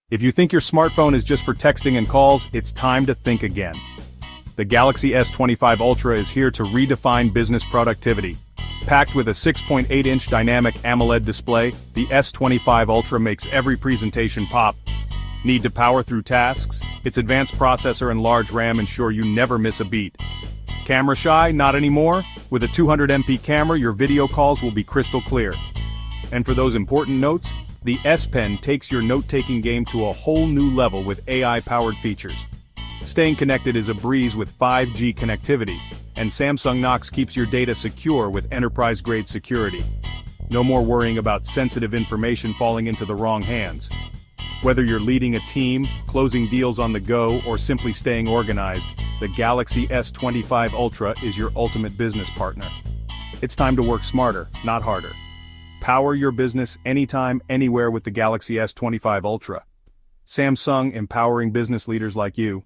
If you think your smartphone is just for texting and calls, it's time to think again. The Galaxy S25 Ultra is here to redefine business productivity. Packed with a 6.8-inch dynamic AMOLED display, the S25 Ultra makes every presentation pop. Need to power through tasks? Its advanced processor and large RAM ensure you never miss a beat. Camera shy? Not anymore? With a 200MP camera, your video calls will be crystal clear. And for those important notes, the S Pen takes your note-taking game to a whole new level with AI-powered features. Staying connected is a breeze with 5G connectivity, and Samsung Knox keeps your data secure with enterprise-grade security. No more worrying about sensitive information falling into the wrong hands. Whether you're leading a team, closing deals on the go, or simply staying organized, the Galaxy S25 Ultra is your ultimate business partner. It's time to work smarter, not harder. Power your business anytime, anywhere with the Galaxy S25 Ultra. Samsung, empowering business leaders like you.